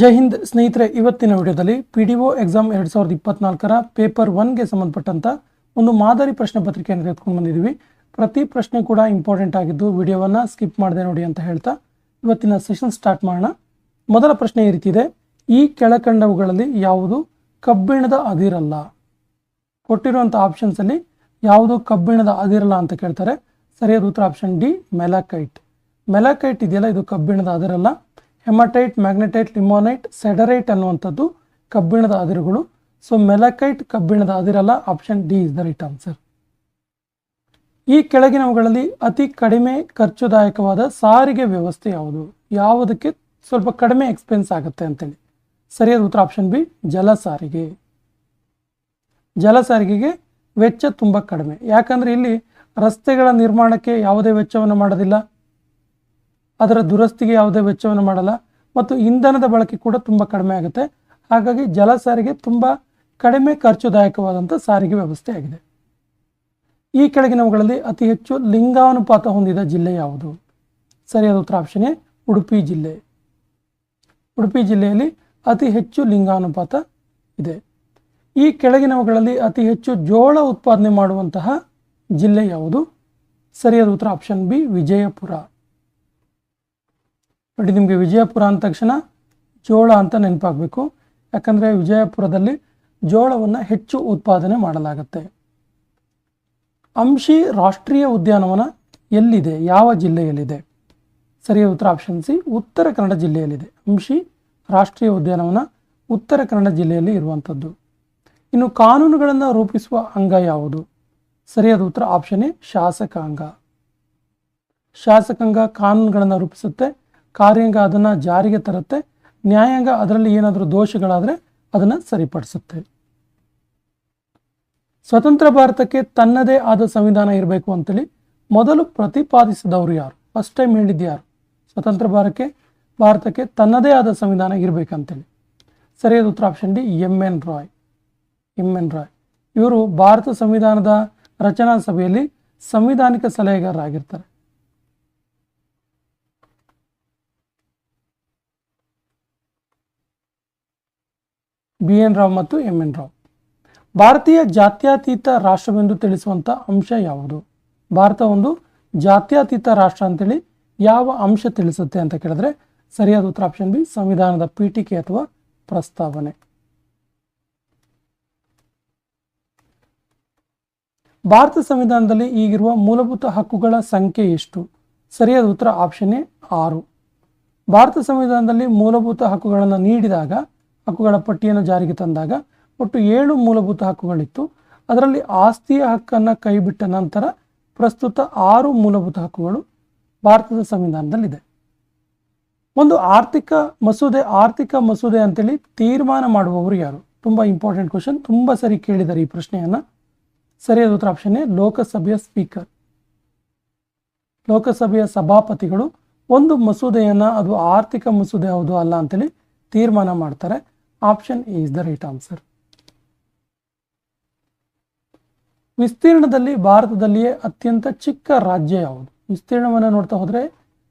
ಜೈ ಹಿಂದ್ ಸ್ನೇಹಿತರೆ, ಇವತ್ತಿನ ವಿಡಿಯೋದಲ್ಲಿ PDO ಎಕ್ಸಾಮ್ 2024ರ ಪೇಪರ್ 1ಗೆ ಸಂಬಂಧಪಟ್ಟಂತ ಒಂದು ಮಾದರಿ ಪ್ರಶ್ನೆ ಪತ್ರಿಕೆಯನ್ನು ತೆಗೆದುಕೊಂಡು ಬಂದಿದ್ದೀವಿ. ಪ್ರತಿ ಪ್ರಶ್ನೆ ಕೂಡ ಇಂಪಾರ್ಟೆಂಟ್ ಆಗಿದ್ದು ವಿಡಿಯೋವನ್ನು ಸ್ಕಿಪ್ ಮಾಡದೆ ನೋಡಿ ಅಂತ ಹೇಳ್ತಾ ಇವತ್ತಿನ ಸೆಷನ್ ಸ್ಟಾರ್ಟ್ ಮಾಡೋಣ. ಮೊದಲ ಪ್ರಶ್ನೆ ಈ ರೀತಿ ಇದೆ: ಈ ಕೆಳಕಂಡವುಗಳಲ್ಲಿ ಯಾವುದು ಕಬ್ಬಿಣದ ಅದಿರಲ್ಲ? ಕೊಟ್ಟಿರುವಂಥ ಆಪ್ಷನ್ಸ್ ಅಲ್ಲಿ ಯಾವುದು ಕಬ್ಬಿಣದ ಅದಿರಲ್ಲ ಅಂತ ಕೇಳ್ತಾರೆ. ಸರಿಯಾದ ಉತ್ತರ ಆಪ್ಷನ್ ಡಿ, ಮೆಲಾಕೈಟ್. ಮೆಲಾಕೈಟ್ ಇದೆಯಲ್ಲ, ಇದು ಕಬ್ಬಿಣದ ಅದಿರಲ್ಲ. ಹೆಮಟೈಟ್, ಮ್ಯಾಗ್ನೆಟೈಟ್, ಲಿಮೋನೈಟ್, ಸೆಡರೈಟ್ ಅನ್ನುವಂಥದ್ದು ಕಬ್ಬಿಣದ ಅದಿರುಗಳು. ಸೊ ಮೆಲಾಕೈಟ್ ಕಬ್ಬಿಣದ ಅದಿರಲ್ಲ. Option D is the right answer. ಈ ಕೆಳಗಿನವುಗಳಲ್ಲಿ ಅತಿ ಕಡಿಮೆ ಖರ್ಚುದಾಯಕವಾದ ಸಾರಿಗೆ ವ್ಯವಸ್ಥೆ ಯಾವುದು? ಯಾವುದಕ್ಕೆ ಸ್ವಲ್ಪ ಕಡಿಮೆ ಎಕ್ಸ್ಪೆನ್ಸ್ ಆಗುತ್ತೆ ಅಂತೇಳಿ. ಸರಿಯಾದ ಉತ್ತರ ಆಪ್ಷನ್ ಬಿ, ಜಲ ಸಾರಿಗೆ. ಜಲ ಸಾರಿಗೆಗೆ ವೆಚ್ಚ ತುಂಬ ಕಡಿಮೆ. ಯಾಕಂದರೆ ಇಲ್ಲಿ ರಸ್ತೆಗಳ ನಿರ್ಮಾಣಕ್ಕೆ ಯಾವುದೇ ವೆಚ್ಚವನ್ನು ಮಾಡೋದಿಲ್ಲ, ಅದರ ದುರಸ್ತಿಗೆ ಯಾವುದೇ ವೆಚ್ಚವನ್ನು ಮಾಡಲ್ಲ, ಮತ್ತು ಇಂಧನದ ಬಳಕೆ ಕೂಡ ತುಂಬ ಕಡಿಮೆ ಆಗುತ್ತೆ. ಹಾಗಾಗಿ ಜಲ ಸಾರಿಗೆ ತುಂಬ ಕಡಿಮೆ ಖರ್ಚುದಾಯಕವಾದಂಥ ಸಾರಿಗೆ ವ್ಯವಸ್ಥೆ ಆಗಿದೆ. ಈ ಕೆಳಗಿನವುಗಳಲ್ಲಿ ಅತಿ ಹೆಚ್ಚು ಲಿಂಗಾನುಪಾತ ಹೊಂದಿದ ಜಿಲ್ಲೆ ಯಾವುದು? ಸರಿಯಾದ ಉತ್ತರ ಆಪ್ಷನ್ ಎ, ಉಡುಪಿ ಜಿಲ್ಲೆ. ಉಡುಪಿ ಜಿಲ್ಲೆಯಲ್ಲಿ ಅತಿ ಹೆಚ್ಚು ಲಿಂಗಾನುಪಾತ ಇದೆ. ಈ ಕೆಳಗಿನವುಗಳಲ್ಲಿ ಅತಿ ಹೆಚ್ಚು ಜೋಳ ಉತ್ಪಾದನೆ ಮಾಡುವಂತಹ ಜಿಲ್ಲೆ ಯಾವುದು? ಸರಿಯಾದ ಉತ್ತರ ಆಪ್ಷನ್ ಬಿ, ವಿಜಯಪುರ. ನೋಡಿ, ನಿಮಗೆ ವಿಜಯಪುರ ಅಂದ ತಕ್ಷಣ ಜೋಳ ಅಂತ ನೆನಪಾಗಬೇಕು. ಯಾಕಂದರೆ ವಿಜಯಪುರದಲ್ಲಿ ಜೋಳವನ್ನು ಹೆಚ್ಚು ಉತ್ಪಾದನೆ ಮಾಡಲಾಗುತ್ತೆ. ಅಂಶಿ ರಾಷ್ಟ್ರೀಯ ಉದ್ಯಾನವನ ಎಲ್ಲಿದೆ? ಯಾವ ಜಿಲ್ಲೆಯಲ್ಲಿದೆ? ಸರಿಯಾದ ಉತ್ತರ ಆಪ್ಷನ್ ಸಿ, ಉತ್ತರ ಕನ್ನಡ ಜಿಲ್ಲೆಯಲ್ಲಿದೆ. ಅಂಶಿ ರಾಷ್ಟ್ರೀಯ ಉದ್ಯಾನವನ ಉತ್ತರ ಕನ್ನಡ ಜಿಲ್ಲೆಯಲ್ಲಿ ಇರುವಂಥದ್ದು. ಇನ್ನು ಕಾನೂನುಗಳನ್ನು ರೂಪಿಸುವ ಅಂಗ ಯಾವುದು? ಸರಿಯಾದ ಉತ್ತರ ಆಪ್ಷನ್ ಎ, ಶಾಸಕಾಂಗ. ಶಾಸಕಾಂಗ ಕಾನೂನುಗಳನ್ನು ರೂಪಿಸುತ್ತೆ, ಕಾರ್ಯಾಂಗ ಅದನ್ನು ಜಾರಿಗೆ ತರುತ್ತೆ, ನ್ಯಾಯಾಂಗ ಅದರಲ್ಲಿ ಏನಾದರೂ ದೋಷಗಳಾದರೆ ಅದನ್ನು ಸರಿಪಡಿಸುತ್ತೆ. ಸ್ವತಂತ್ರ ಭಾರತಕ್ಕೆ ತನ್ನದೇ ಆದ ಸಂವಿಧಾನ ಇರಬೇಕು ಅಂತೇಳಿ ಮೊದಲು ಪ್ರತಿಪಾದಿಸಿದವರು ಯಾರು? ಫಸ್ಟ್ ಟೈಮ್ ಹೇಳಿದ್ದು ಯಾರು? ಸ್ವತಂತ್ರ ಭಾರತಕ್ಕೆ ತನ್ನದೇ ಆದ ಸಂವಿಧಾನ ಇರಬೇಕಂತೇಳಿ. ಸರಿಯಾದ ಉತ್ತರ option D, M N. Roy. M N. Roy ಇವರು ಭಾರತ ಸಂವಿಧಾನದ ರಚನಾ ಸಭೆಯಲ್ಲಿ ಸಂವಿಧಾನಿಕ ಸಲಹೆಗಾರರಾಗಿರ್ತಾರೆ. ಬಿ.ಎನ್. ರಾವ್ ಮತ್ತು ಎಂ.ಎನ್. ರಾವ್. ಭಾರತೀಯ ಜಾತ್ಯತೀತ ರಾಷ್ಟ್ರವೆಂದು ತಿಳಿಸುವಂಥ ಅಂಶ ಯಾವುದು? ಭಾರತ ಒಂದು ಜಾತ್ಯತೀತ ರಾಷ್ಟ್ರ ಅಂತೇಳಿ ಯಾವ ಅಂಶ ತಿಳಿಸುತ್ತೆ ಅಂತ ಕೇಳಿದ್ರೆ ಸರಿಯಾದ ಉತ್ತರ ಆಪ್ಷನ್ ಬಿ, ಸಂವಿಧಾನದ ಪೀಠಿಕೆ ಅಥವಾ ಪ್ರಸ್ತಾವನೆ. ಭಾರತ ಸಂವಿಧಾನದಲ್ಲಿ ಈಗಿರುವ ಮೂಲಭೂತ ಹಕ್ಕುಗಳ ಸಂಖ್ಯೆ ಎಷ್ಟು? ಸರಿಯಾದ ಉತ್ತರ ಆಪ್ಷನ್ ಎ, 6. ಭಾರತ ಸಂವಿಧಾನದಲ್ಲಿ ಮೂಲಭೂತ ಹಕ್ಕುಗಳನ್ನು ನೀಡಿದಾಗ, ಹಕ್ಕುಗಳ ಪಟ್ಟಿಯನ್ನು ಜಾರಿಗೆ ತಂದಾಗ ಒಟ್ಟು 7 ಮೂಲಭೂತ ಹಕ್ಕುಗಳಿತ್ತು. ಅದರಲ್ಲಿ ಆಸ್ತಿಯ ಹಕ್ಕನ್ನು ಕೈಬಿಟ್ಟ ನಂತರ ಪ್ರಸ್ತುತ 6 ಮೂಲಭೂತ ಹಕ್ಕುಗಳು ಭಾರತದ ಸಂವಿಧಾನದಲ್ಲಿದೆ. ಒಂದು ಆರ್ಥಿಕ ಮಸೂದೆ ಅಂತೇಳಿ ತೀರ್ಮಾನ ಮಾಡುವವರು ಯಾರು? ತುಂಬ ಇಂಪಾರ್ಟೆಂಟ್ ಕ್ವಶನ್, ತುಂಬ ಸರಿ ಕೇಳಿದ್ದಾರೆ ಈ ಪ್ರಶ್ನೆಯನ್ನು. ಸರಿಯಾದ ಉತ್ತರ ಆಪ್ಷನ್ ಎ, ಲೋಕಸಭೆಯ ಸ್ಪೀಕರ್. ಲೋಕಸಭೆಯ ಸಭಾಪತಿಗಳು ಒಂದು ಮಸೂದೆಯನ್ನು ಅದು ಆರ್ಥಿಕ ಮಸೂದೆ ಹೌದು ಅಲ್ಲ ಅಂತೇಳಿ ತೀರ್ಮಾನ ಮಾಡ್ತಾರೆ. Option A is the right answer. ವಿಸ್ತೀರ್ಣದಲ್ಲಿ ಭಾರತದಲ್ಲಿಯೇ ಅತ್ಯಂತ ಚಿಕ್ಕ ರಾಜ್ಯ ಯಾವುದು? ವಿಸ್ತೀರ್ಣವನ್ನು ನೋಡ್ತಾ ಹೋದರೆ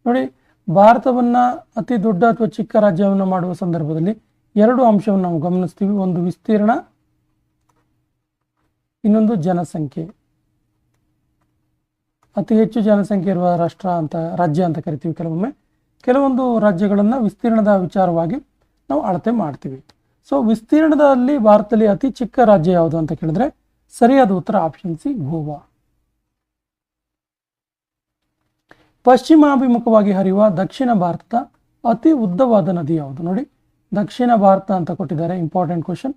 ನೋಡಿ, ಭಾರತವನ್ನು ಅತಿ ದೊಡ್ಡ ಅಥವಾ ಚಿಕ್ಕ ರಾಜ್ಯವನ್ನು ಮಾಡುವ ಸಂದರ್ಭದಲ್ಲಿ 2 ಅಂಶವನ್ನು ನಾವು ಗಮನಿಸ್ತೀವಿ. ಒಂದು ವಿಸ್ತೀರ್ಣ, ಇನ್ನೊಂದು ಜನಸಂಖ್ಯೆ. ಅತಿ ಹೆಚ್ಚು ಜನಸಂಖ್ಯೆ ಇರುವ ರಾಜ್ಯ ಅಂತ ಕರಿತೀವಿ ಕೆಲವೊಮ್ಮೆ. ಕೆಲವೊಂದು ರಾಜ್ಯಗಳನ್ನು ವಿಸ್ತೀರ್ಣದ ವಿಚಾರವಾಗಿ ನಾವು ಅಳತೆ ಮಾಡ್ತೀವಿ. ಸೊ ವಿಸ್ತೀರ್ಣದಲ್ಲಿ ಭಾರತದಲ್ಲಿ ಅತಿ ಚಿಕ್ಕ ರಾಜ್ಯ ಯಾವುದು ಅಂತ ಕೇಳಿದ್ರೆ ಸರಿಯಾದ ಉತ್ತರ ಆಪ್ಷನ್ ಸಿ, ಗೋವಾ. ಪಶ್ಚಿಮಾಭಿಮುಖವಾಗಿ ಹರಿಯುವ ದಕ್ಷಿಣ ಭಾರತದ ಅತಿ ಉದ್ದವಾದ ನದಿ ಯಾವುದು? ನೋಡಿ, ದಕ್ಷಿಣ ಭಾರತ ಅಂತ ಕೊಟ್ಟಿದ್ದಾರೆ, ಇಂಪಾರ್ಟೆಂಟ್ ಕ್ವಶನ್.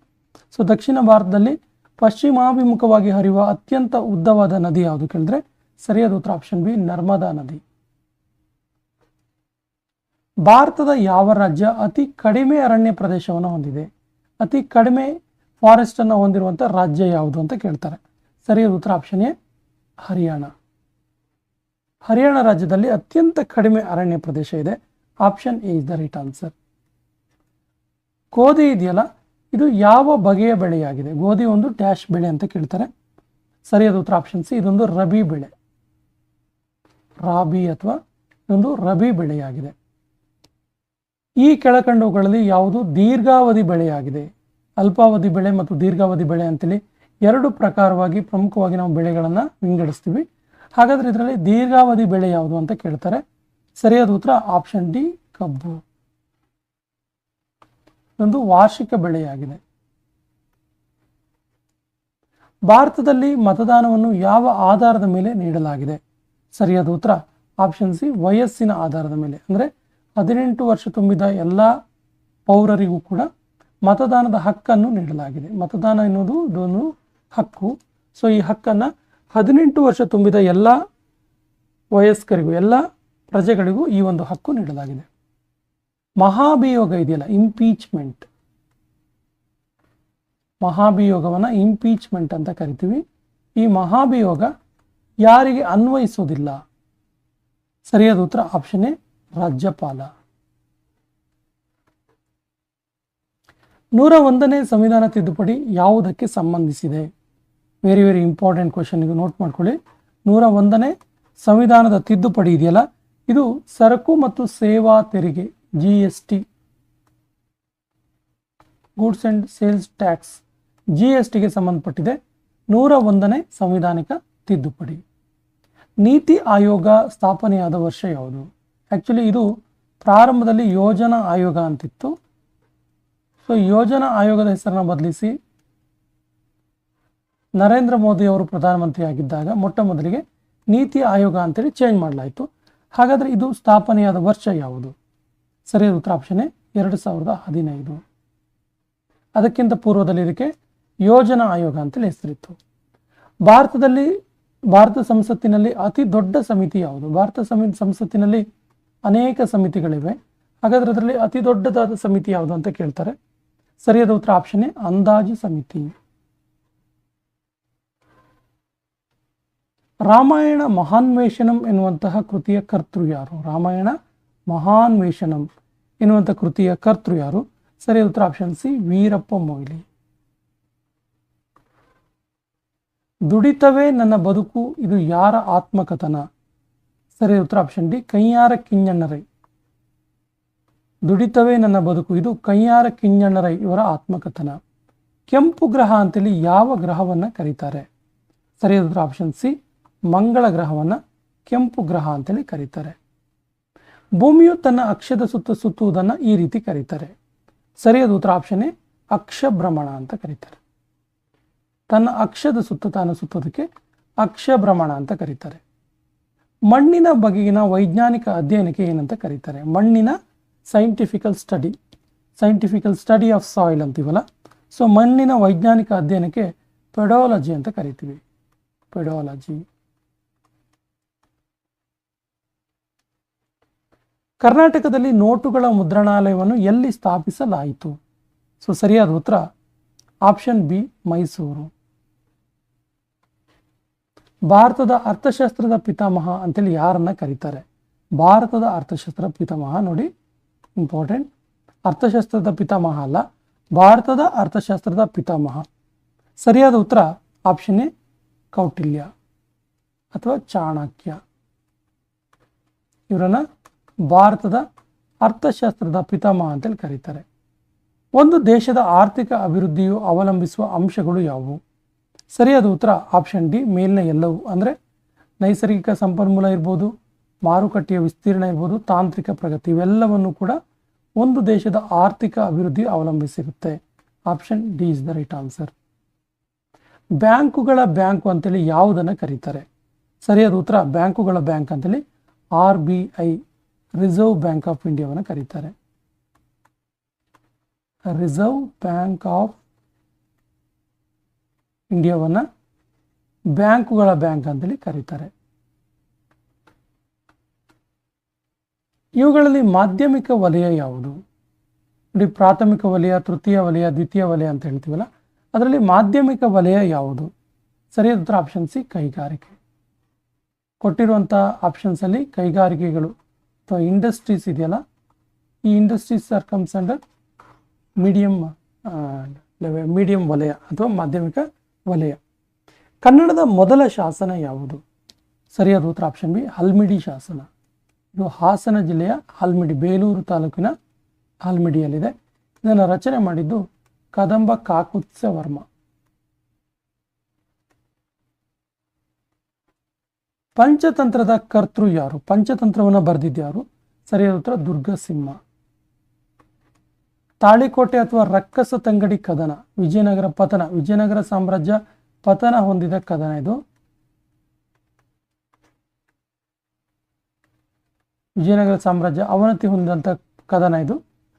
ಸೊ ದಕ್ಷಿಣ ಭಾರತದಲ್ಲಿ ಪಶ್ಚಿಮಾಭಿಮುಖವಾಗಿ ಹರಿಯುವ ಅತ್ಯಂತ ಉದ್ದವಾದ ನದಿ ಯಾವುದು ಕೇಳಿದ್ರೆ ಸರಿಯಾದ ಉತ್ತರ ಆಪ್ಷನ್ ಬಿ, ನರ್ಮದಾ ನದಿ. ಭಾರತದ ಯಾವ ರಾಜ್ಯ ಅತಿ ಕಡಿಮೆ ಅರಣ್ಯ ಪ್ರದೇಶವನ್ನು ಹೊಂದಿದೆ? ಅತಿ ಕಡಿಮೆ ಫಾರೆಸ್ಟ್ ಅನ್ನು ಹೊಂದಿರುವಂಥ ರಾಜ್ಯ ಯಾವುದು ಅಂತ ಕೇಳ್ತಾರೆ. ಸರಿಯಾದ ಉತ್ತರ ಆಪ್ಷನ್ ಎ, ಹರಿಯಾಣ. ಹರಿಯಾಣ ರಾಜ್ಯದಲ್ಲಿ ಅತ್ಯಂತ ಕಡಿಮೆ ಅರಣ್ಯ ಪ್ರದೇಶ ಇದೆ. Option A is the right answer. ಗೋಧಿ ಇದೆಯಲ್ಲ, ಇದು ಯಾವ ಬಗೆಯ ಬೆಳೆಯಾಗಿದೆ? ಗೋಧಿ ಒಂದು ಡ್ಯಾಶ್ ಬೆಳೆ ಅಂತ ಕೇಳ್ತಾರೆ. ಸರಿಯಾದ ಉತ್ತರ ಆಪ್ಷನ್ ಸಿ, ಇದೊಂದು ರಬಿ ಬೆಳೆ. ರಾಬಿ ಅಥವಾ ಇದೊಂದು ರಬಿ ಬೆಳೆಯಾಗಿದೆ. ಈ ಕೆಳಕಂಡವುಗಳಲ್ಲಿ ಯಾವುದು ದೀರ್ಘಾವಧಿ ಬೆಳೆಯಾಗಿದೆ? ಅಲ್ಪಾವಧಿ ಬೆಳೆ ಮತ್ತು ದೀರ್ಘಾವಧಿ ಬೆಳೆ ಅಂತೇಳಿ ಎರಡು ಪ್ರಕಾರವಾಗಿ ಪ್ರಮುಖವಾಗಿ ನಾವು ಬೆಳೆಗಳನ್ನು ವಿಂಗಡಿಸ್ತೀವಿ. ಹಾಗಾದರೆ ಇದರಲ್ಲಿ ದೀರ್ಘಾವಧಿ ಬೆಳೆ ಯಾವುದು ಅಂತ ಕೇಳ್ತಾರೆ. ಸರಿಯಾದ ಉತ್ತರ ಆಪ್ಷನ್ ಡಿ, ಕಬ್ಬು. ಇದೊಂದು ವಾರ್ಷಿಕ ಬೆಳೆಯಾಗಿದೆ. ಭಾರತದಲ್ಲಿ ಮತದಾನವನ್ನು ಯಾವ ಆಧಾರದ ಮೇಲೆ ನೀಡಲಾಗಿದೆ? ಸರಿಯಾದ ಉತ್ತರ ಆಪ್ಷನ್ ಸಿ, ವಯಸ್ಸಿನ ಆಧಾರದ ಮೇಲೆ. ಅಂದರೆ 18 ವರ್ಷ ತುಂಬಿದ ಎಲ್ಲ ಪೌರರಿಗೂ ಕೂಡ ಮತದಾನದ ಹಕ್ಕನ್ನು ನೀಡಲಾಗಿದೆ. ಮತದಾನ ಎನ್ನುವುದು ಇದೊಂದು ಹಕ್ಕು. ಸೊ ಈ ಹಕ್ಕನ್ನು 18 ವರ್ಷ ತುಂಬಿದ ಎಲ್ಲ ವಯಸ್ಕರಿಗೂ, ಎಲ್ಲ ಪ್ರಜೆಗಳಿಗೂ ಈ ಒಂದು ಹಕ್ಕು ನೀಡಲಾಗಿದೆ. ಮಹಾಭಿಯೋಗ ಇದೆಯಲ್ಲ, ಇಂಪೀಚ್ಮೆಂಟ್, ಮಹಾಭಿಯೋಗವನ್ನು ಇಂಪೀಚ್ಮೆಂಟ್ ಅಂತ ಕರಿತೀವಿ. ಈ ಮಹಾಭಿಯೋಗ ಯಾರಿಗೆ ಅನ್ವಯಿಸೋದಿಲ್ಲ? ಸರಿಯಾದ ಉತ್ತರ ಆಪ್ಷನ್ ಎ, ರಾಜ್ಯಪಾಲ. 101ನೇ ಸಂವಿಧಾನ ತಿದ್ದುಪಡಿ ಯಾವುದಕ್ಕೆ ಸಂಬಂಧಿಸಿದೆ? ವೆರಿ ವೆರಿ ಇಂಪಾರ್ಟೆಂಟ್ ಕ್ವಶನ್, ಇದು ನೋಟ್ ಮಾಡ್ಕೊಳ್ಳಿ. 101ನೇ ಸಂವಿಧಾನದ ತಿದ್ದುಪಡಿ ಇದೆಯಲ್ಲ, ಇದು ಸರಕು ಮತ್ತು ಸೇವಾ ತೆರಿಗೆ, GST, goods and sales tax, GSTಗೆ ಸಂಬಂಧಪಟ್ಟಿದೆ 101ನೇ ಸಂವಿಧಾನಿಕ ತಿದ್ದುಪಡಿ. ನೀತಿ ಆಯೋಗ ಸ್ಥಾಪನೆಯಾದ ವರ್ಷ ಯಾವುದು? ಆ್ಯಕ್ಚುಲಿ ಇದು ಪ್ರಾರಂಭದಲ್ಲಿ ಯೋಜನಾ ಆಯೋಗ ಅಂತಿತ್ತು. ಸೊ ಯೋಜನಾ ಆಯೋಗದ ಹೆಸರನ್ನು ಬದಲಿಸಿ ನರೇಂದ್ರ ಮೋದಿ ಅವರು ಪ್ರಧಾನಮಂತ್ರಿ ಆಗಿದ್ದಾಗ ಮೊಟ್ಟ ಮೊದಲಿಗೆ ನೀತಿ ಆಯೋಗ ಅಂತೇಳಿ ಚೇಂಜ್ ಮಾಡಲಾಯಿತು. ಹಾಗಾದರೆ ಇದು ಸ್ಥಾಪನೆಯಾದ ವರ್ಷ ಯಾವುದು? ಸರಿಯಾದ ಉತ್ತರ ಆಪ್ಷನ್ ಎ, 2015. ಅದಕ್ಕಿಂತ ಪೂರ್ವದಲ್ಲಿ ಇದಕ್ಕೆ ಯೋಜನಾ ಆಯೋಗ ಅಂತೇಳಿ ಹೆಸರಿತ್ತು. ಭಾರತ ಸಂಸತ್ತಿನಲ್ಲಿ ಅತಿ ದೊಡ್ಡ ಸಮಿತಿ ಯಾವುದು? ಭಾರತ ಸಂಸತ್ತಿನಲ್ಲಿ ಅನೇಕ ಸಮಿತಿಗಳಿವೆ. ಹಾಗಾದರೆ ಅದರಲ್ಲಿ ಅತಿ ದೊಡ್ಡದಾದ ಸಮಿತಿ ಯಾವುದು ಅಂತ ಕೇಳ್ತಾರೆ. ಸರಿಯಾದ ಉತ್ತರ ಆಪ್ಷನ್ ಎ, ಅಂದಾಜು ಸಮಿತಿ. ರಾಮಾಯಣ ಮಹಾನ್ವೇಷಣಂ ಎನ್ನುವಂತಹ ಕೃತಿಯ ಕರ್ತೃ ಯಾರು? ರಾಮಾಯಣ ಮಹಾನ್ವೇಷಣಂ ಎನ್ನುವಂಥ ಕೃತಿಯ ಕರ್ತೃ ಯಾರು? ಸರಿಯಾದ ಉತ್ತರ ಆಪ್ಷನ್ ಸಿ, ವೀರಪ್ಪ ಮೊಯ್ಲಿ. ದುಡಿತವೇ ನನ್ನ ಬದುಕು, ಇದು ಯಾರ ಆತ್ಮಕಥನ? ಸರಿಯಾದ ಉತ್ತರ ಆಪ್ಷನ್ ಡಿ, ಕಯ್ಯಾರ ಕಿಞ್ಞಣ್ಣರೈ. ದುಡಿತವೇ ನನ್ನ ಬದುಕು, ಇದು ಕಯ್ಯಾರ ಕಿಞ್ಞಣ್ಣರೈ ಇವರ ಆತ್ಮಕಥನ. ಕೆಂಪು ಗ್ರಹ ಅಂತೇಳಿ ಯಾವ ಗ್ರಹವನ್ನು ಕರೀತಾರೆ? ಸರಿಯಾದ ಉತ್ತರ ಆಪ್ಷನ್ ಸಿ, ಮಂಗಳ ಗ್ರಹವನ್ನು ಕೆಂಪು ಗ್ರಹ ಅಂತೇಳಿ ಕರೀತಾರೆ. ಭೂಮಿಯು ತನ್ನ ಅಕ್ಷದ ಸುತ್ತ ಸುತ್ತುವುದನ್ನು ಈ ರೀತಿ ಕರೀತಾರೆ. ಸರಿಯಾದ ಉತ್ತರ ಆಪ್ಷನ್ ಎ, ಅಕ್ಷಭ್ರಮಣ ಅಂತ ಕರೀತಾರೆ. ತನ್ನ ಅಕ್ಷದ ಸುತ್ತ ತಾನು ಸುತ್ತೋದಕ್ಕೆ ಅಕ್ಷಭ್ರಮಣ ಅಂತ ಕರೀತಾರೆ. ಮಣ್ಣಿನ ಬಗೆಗಿನ ವೈಜ್ಞಾನಿಕ ಅಧ್ಯಯನಕ್ಕೆ ಏನಂತ ಕರೀತಾರೆ? ಮಣ್ಣಿನ ಸೈಂಟಿಫಿಕಲ್ ಸ್ಟಡಿ ಆಫ್ ಸಾಯಿಲ್ ಅಂತೀವಲ್ಲ, ಸೊ ಮಣ್ಣಿನ ವೈಜ್ಞಾನಿಕ ಅಧ್ಯಯನಕ್ಕೆ ಪೆಡಾಲಜಿ ಅಂತ ಕರಿತೀವಿ. ಪೆಡಾಲಜಿ. ಕರ್ನಾಟಕದಲ್ಲಿ ನೋಟುಗಳ ಮುದ್ರಣಾಲಯವನ್ನು ಎಲ್ಲಿ ಸ್ಥಾಪಿಸಲಾಯಿತು? ಸೊ ಸರಿಯಾದ ಉತ್ತರ ಆಪ್ಷನ್ ಬಿ, ಮೈಸೂರು. ಭಾರತದ ಅರ್ಥಶಾಸ್ತ್ರದ ಪಿತಾಮಹ ಅಂತೇಳಿ ಯಾರನ್ನ ಕರೀತಾರೆ? ಭಾರತದ ಅರ್ಥಶಾಸ್ತ್ರ ಪಿತಾಮಹ, ನೋಡಿ ಇಂಪಾರ್ಟೆಂಟ್, ಅರ್ಥಶಾಸ್ತ್ರದ ಪಿತಾಮಹ ಅಲ್ಲ, ಭಾರತದ ಅರ್ಥಶಾಸ್ತ್ರದ ಪಿತಾಮಹ. ಸರಿಯಾದ ಉತ್ತರ ಆಪ್ಷನ್ ಎ, ಕೌಟಿಲ್ಯ ಅಥವಾ ಚಾಣಕ್ಯ. ಇವರನ್ನ ಭಾರತದ ಅರ್ಥಶಾಸ್ತ್ರದ ಪಿತಾಮಹ ಅಂತೇಳಿ ಕರೀತಾರೆ. ಒಂದು ದೇಶದ ಆರ್ಥಿಕ ಅಭಿವೃದ್ಧಿಯು ಅವಲಂಬಿಸುವ ಅಂಶಗಳು ಯಾವುವು? ಸರಿಯಾದ ಉತ್ತರ ಆಪ್ಷನ್ ಡಿ, ಮೇಲಿನ ಎಲ್ಲವೂ. ಅಂದರೆ ನೈಸರ್ಗಿಕ ಸಂಪನ್ಮೂಲ ಇರ್ಬೋದು, ಮಾರುಕಟ್ಟೆಯ ವಿಸ್ತೀರ್ಣ ಇರ್ಬೋದು, ತಾಂತ್ರಿಕ ಪ್ರಗತಿ, ಇವೆಲ್ಲವನ್ನು ಕೂಡ ಒಂದು ದೇಶದ ಆರ್ಥಿಕ ಅಭಿವೃದ್ಧಿ ಅವಲಂಬಿಸಿರುತ್ತೆ. Option D is the right answer. ಬ್ಯಾಂಕುಗಳ ಬ್ಯಾಂಕು ಅಂತೇಳಿ ಯಾವುದನ್ನು ಕರೀತಾರೆ? ಸರಿಯಾದ ಉತ್ತರ ಬ್ಯಾಂಕುಗಳ ಬ್ಯಾಂಕ್ ಅಂತೇಳಿ RBI, ರಿಸರ್ವ್ ಬ್ಯಾಂಕ್ ಆಫ್ ಇಂಡಿಯಾವನ್ನು ಕರೀತಾರೆ. ರಿಸರ್ವ್ ಬ್ಯಾಂಕ್ ಆಫ್ ಇಂಡಿಯಾವನ್ನು ಬ್ಯಾಂಕುಗಳ ಬ್ಯಾಂಕ್ ಅಂತೇಳಿ ಕರೀತಾರೆ. ಇವುಗಳಲ್ಲಿ ಮಾಧ್ಯಮಿಕ ವಲಯ ಯಾವುದು? ನೋಡಿ, ಪ್ರಾಥಮಿಕ ವಲಯ, ತೃತೀಯ ವಲಯ, ದ್ವಿತೀಯ ವಲಯ ಅಂತ ಹೇಳ್ತೀವಲ್ಲ, ಅದರಲ್ಲಿ ಮಾಧ್ಯಮಿಕ ವಲಯ ಯಾವುದು? ಸರಿಯಾದ ಉತ್ತರ ಆಪ್ಷನ್ ಸಿ, ಕೈಗಾರಿಕೆ. ಕೊಟ್ಟಿರುವಂಥ ಆಪ್ಷನ್ಸಲ್ಲಿ ಕೈಗಾರಿಕೆಗಳು ಅಥವಾ ಇಂಡಸ್ಟ್ರೀಸ್ ಇದೆಯಲ್ಲ, ಈ industries are comes under medium ವಲಯ ಅಥವಾ ಮಾಧ್ಯಮಿಕ ವಲಯ. ಕನ್ನಡದ ಮೊದಲ ಶಾಸನ ಯಾವುದು? ಸರಿಯಾದ ಉತ್ತರ ಆಪ್ಷನ್ ಬಿ, ಹಲ್ಮಿಡಿ ಶಾಸನ. ಇದು ಹಾಸನ ಜಿಲ್ಲೆಯ ಹಲ್ಮಿಡಿ, ಬೇಲೂರು ತಾಲೂಕಿನ ಆಲ್ಮಿಡಿಯಲ್ಲಿದೆ. ಇದನ್ನು ರಚನೆ ಮಾಡಿದ್ದು ಕದಂಬ ಕಾಕುತ್ಸ ವರ್ಮ. ಪಂಚತಂತ್ರದ ಕರ್ತೃ ಯಾರು? ಪಂಚತಂತ್ರವನ್ನು ಬರೆದಿದ್ಯಾರು? ಸರಿಯಾದ ಉತ್ತರ ದುರ್ಗಸಿಂಹ. ತಾಳಿಕೋಟೆ ಅಥವಾ ರಕ್ಕಸ ತಂಗಡಿ ಕದನ, ವಿಜಯನಗರ ಪತನ, ವಿಜಯನಗರ ಸಾಮ್ರಾಜ್ಯ ಪತನ ಹೊಂದಿದ ಕದನ ಇದು. ವಿಜಯನಗರ ಸಾಮ್ರಾಜ್ಯ ಅವನತಿ ಹೊಂದಿದಂಥ ಕದನ ಇದು.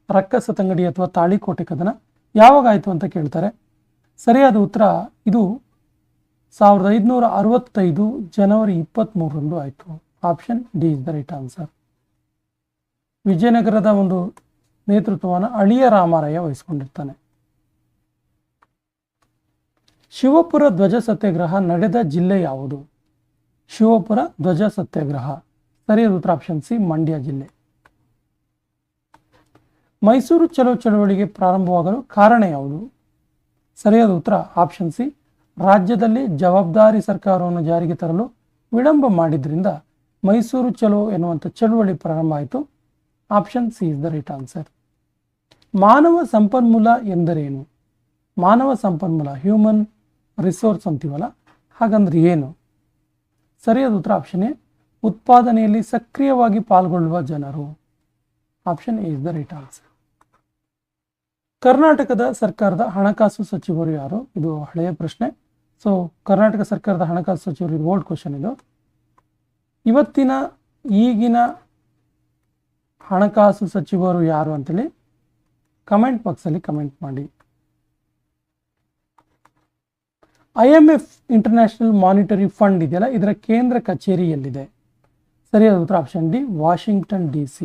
ರಕ್ಕಸ ತಂಗಡಿ ಅಥವಾ ತಾಳಿಕೋಟೆ ಕದನ ಯಾವಾಗ ಆಯಿತು ಅಂತ ಕೇಳ್ತಾರೆ. ಸರಿಯಾದ ಉತ್ತರ ಇದು 1565 ಜನವರಿ 23ರಂದು ಆಯಿತು. Option D is the right answer. ವಿಜಯನಗರದ ಒಂದು ನೇತೃತ್ವವನ್ನು ಅಳಿಯ ರಾಮರಾಯ ವಹಿಸಿಕೊಂಡಿರ್ತಾನೆ. ಶಿವಪುರ ಧ್ವಜ ಸತ್ಯಾಗ್ರಹ ನಡೆದ ಜಿಲ್ಲೆ ಯಾವುದು? ಶಿವಪುರ ಧ್ವಜ ಸತ್ಯಾಗ್ರಹ. ಸರಿಯಾದ ಉತ್ತರ ಆಪ್ಷನ್ ಸಿ, ಮಂಡ್ಯ ಜಿಲ್ಲೆ. ಮೈಸೂರು ಚಲೋ ಚಳವಳಿಗೆ ಪ್ರಾರಂಭವಾಗಲು ಕಾರಣ ಯಾವುದು? ಸರಿಯಾದ ಉತ್ತರ ಆಪ್ಷನ್ ಸಿ, ರಾಜ್ಯದಲ್ಲಿ ಜವಾಬ್ದಾರಿ ಸರ್ಕಾರವನ್ನು ಜಾರಿಗೆ ತರಲು ವಿಳಂಬ ಮಾಡಿದ್ರಿಂದ ಮೈಸೂರು ಚಲೋ ಎನ್ನುವಂಥ ಚಳವಳಿ ಪ್ರಾರಂಭ ಆಯಿತು. Option C is the right answer. ಮಾನವ ಸಂಪನ್ಮೂಲ ಎಂದರೇನು? ಮಾನವ ಸಂಪನ್ಮೂಲ, ಹ್ಯೂಮನ್ ರಿಸೋರ್ಸ್ ಅಂತೀವಲ್ಲ, ಹಾಗಂದ್ರೆ ಏನು? ಸರಿಯಾದ ಉತ್ತರ ಆಪ್ಷನ್ ಎ, ಉತ್ಪಾದನೆಯಲ್ಲಿ ಸಕ್ರಿಯವಾಗಿ ಪಾಲ್ಗೊಳ್ಳುವ ಜನರು. Option A is the right answer. ಕರ್ನಾಟಕದ ಸರ್ಕಾರದ ಹಣಕಾಸು ಸಚಿವರು ಯಾರು? ಇದು ಹಳೆಯ ಪ್ರಶ್ನೆ. ಸೊ ಕರ್ನಾಟಕ ಸರ್ಕಾರದ ಹಣಕಾಸು ಸಚಿವರು, ಇದು ಓಲ್ಡ್ ಕ್ವಶನ್. ಇದು ಇವತ್ತಿನ ಈಗಿನ ಹಣಕಾಸು ಸಚಿವರು ಯಾರು ಅಂತೇಳಿ ಕಮೆಂಟ್ ಬಾಕ್ಸಲ್ಲಿ ಕಮೆಂಟ್ ಮಾಡಿ. IMF ಇಂಟರ್ನ್ಯಾಷನಲ್ ಮಾನಿಟರಿ ಫಂಡ್ ಇದೆಯಲ್ಲ, ಇದರ ಕೇಂದ್ರ ಕಚೇರಿ ಎಲ್ಲಿದೆ? ಸರಿಯಾದ ಉತ್ತರ ಆಪ್ಷನ್ ಡಿ, ವಾಷಿಂಗ್ಟನ್ DC.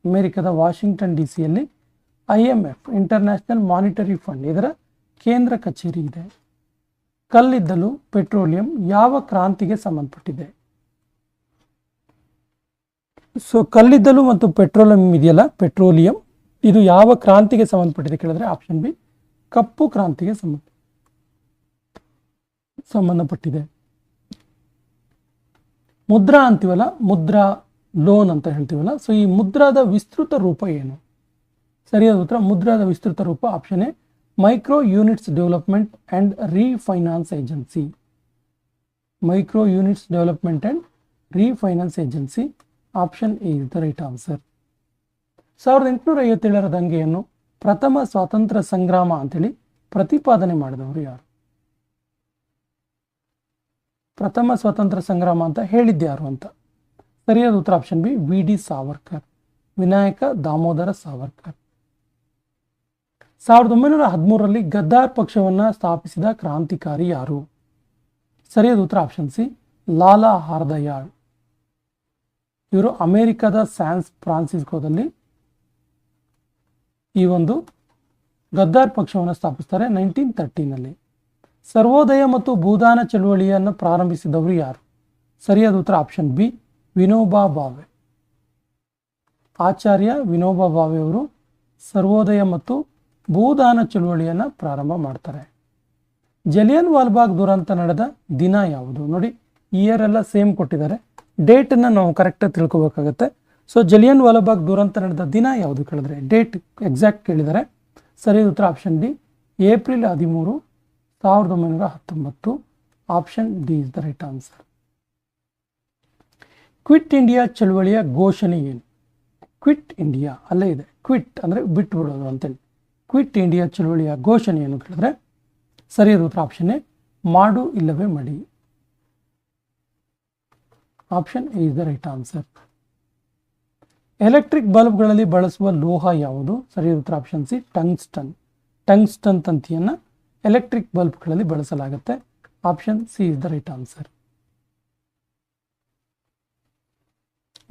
ಅಮೆರಿಕದ ವಾಷಿಂಗ್ಟನ್ DCಯಲ್ಲಿ IMF ಇಂಟರ್ನ್ಯಾಷನಲ್ ಮಾನಿಟರಿ ಫಂಡ್ ಇದರ ಕೇಂದ್ರ ಕಚೇರಿ ಇದೆ. ಕಲ್ಲಿದ್ದಲು, ಪೆಟ್ರೋಲಿಯಂ ಯಾವ ಕ್ರಾಂತಿಗೆ ಸಂಬಂಧಪಟ್ಟಿದೆ? ಸೊ ಕಲ್ಲಿದ್ದಲು ಮತ್ತು ಪೆಟ್ರೋಲಿಯಂ ಇದೆಯಲ್ಲ, ಪೆಟ್ರೋಲಿಯಂ, ಇದು ಯಾವ ಕ್ರಾಂತಿಗೆ ಸಂಬಂಧಪಟ್ಟಿದೆ ಕೇಳಿದ್ರೆ ಆಪ್ಷನ್ ಬಿ, ಕಪ್ಪು ಕ್ರಾಂತಿಗೆ ಸಂಬಂಧಪಟ್ಟಿದೆ. ಮುದ್ರಾ ಅಂತೀವಲ್ಲ, ಮುದ್ರಾ ಲೋನ್ ಅಂತ ಹೇಳ್ತೀವಲ್ಲ, ಸೊ ಈ ಮುದ್ರಾದ ವಿಸ್ತೃತ ರೂಪ ಏನು? ಸರಿಯಾದ ಉತ್ತರ ಮುದ್ರಾದ ವಿಸ್ತೃತ ರೂಪ option A, micro units development and refinance agency. Micro units development and refinance agency. Option A is the right answer. 1857ರ ದಂಗೆಯನ್ನು ಪ್ರಥಮ ಸ್ವಾತಂತ್ರ್ಯ ಸಂಗ್ರಾಮ ಅಂತೇಳಿ ಪ್ರತಿಪಾದನೆ ಮಾಡಿದವರು ಯಾರು? ಪ್ರಥಮ ಸ್ವಾತಂತ್ರ್ಯ ಸಂಗ್ರಾಮ ಅಂತ ಹೇಳಿದ್ಯಾರು ಅಂತ? ಸರಿಯಾದ ಉತ್ತರ option B, VD Savarkar, Vinayak Damodar Savarkar. 1913ರಲ್ಲಿ ಗದ್ದಾರ್ ಪಕ್ಷವನ್ನು ಸ್ಥಾಪಿಸಿದ ಕ್ರಾಂತಿಕಾರಿ ಯಾರು? ಸರಿಯಾದ ಉತ್ತರ ಆಪ್ಷನ್ ಸಿ, ಲಾಲಾ ಹಾರ್ದಯಾಳ್. ಇವರು ಅಮೆರಿಕದ ಸ್ಯಾನ್ ಫ್ರಾನ್ಸಿಸ್ಕೋದಲ್ಲಿ ಈ ಒಂದು ಗದ್ದಾರ್ ಪಕ್ಷವನ್ನು ಸ್ಥಾಪಿಸ್ತಾರೆ 1913ನಲ್ಲಿ. ಸರ್ವೋದಯ ಮತ್ತು ಭೂದಾನ ಚಳುವಳಿಯನ್ನು ಪ್ರಾರಂಭಿಸಿದವರು ಯಾರು? ಸರಿಯಾದ ಉತ್ತರ ಆಪ್ಷನ್ ಬಿ, ವಿನೋಬಾ ಭಾವೆ. ಆಚಾರ್ಯ ವಿನೋಬಾ ಭಾವೆ ಅವರು ಸರ್ವೋದಯ ಮತ್ತು ಭೂದಾನ ಚಳುವಳಿಯನ್ನು ಪ್ರಾರಂಭ ಮಾಡ್ತಾರೆ. ಜಲಿಯನ್ ವಾಲ್ಬಾಗ್ ದುರಂತ ನಡೆದ ದಿನ ಯಾವುದು? ನೋಡಿ, ಇಯರ್ ಎಲ್ಲ ಸೇಮ್ ಕೊಟ್ಟಿದ್ದಾರೆ, ಡೇಟನ್ನು ನಾವು ಕರೆಕ್ಟಾಗಿ ತಿಳ್ಕೊಬೇಕಾಗತ್ತೆ. ಸೊ ಜಲಿಯನ್ ವಾಲಾಬಾಗ್ ದುರಂತ ನಡೆದ ದಿನ ಯಾವುದು ಕೇಳಿದ್ರೆ ಡೇಟ್ ಎಕ್ಸಾಕ್ಟ್ ಕೇಳಿದ್ದಾರೆ. ಸರಿಯಾದ ಉತ್ತರ option D, April 13, 1919. Option D is the right answer. Quit India ಚಳುವಳಿಯ ಘೋಷಣೆ ಏನು? ಕ್ವಿಟ್ ಇಂಡಿಯಾ ಅಲ್ಲೇ ಇದೆ, ಕ್ವಿಟ್ ಅಂದರೆ ಬಿಟ್ಟು ಬಿಡೋದು ಅಂತೇಳಿ. ಕ್ವಿಟ್ ಇಂಡಿಯಾ ಚಳುವಳಿಯ ಘೋಷಣೆ ಏನು ಕೇಳಿದ್ರೆ ಸರಿಯಾದ ಉತ್ತರ ಆಪ್ಷನ್ ಎ, ಮಾಡು ಇಲ್ಲವೇ ಮಡಿ. Option A is the right answer. Electric ಬಲ್ಬ್ಗಳಲ್ಲಿ ಬಳಸುವ ಲೋಹ ಯಾವುದು? ಸರಿಯಾದ ಉತ್ತರ ಆಪ್ಷನ್ ಸಿ, ಟಂಗ್ಸ್ಟನ್. ಟಂಗ್ಸ್ಟನ್ ತಂತಿಯನ್ನು ಎಲೆಕ್ಟ್ರಿಕ್ ಬಲ್ಬ್ಗಳಲ್ಲಿ ಬಳಸಲಾಗುತ್ತೆ. Option C is the right answer.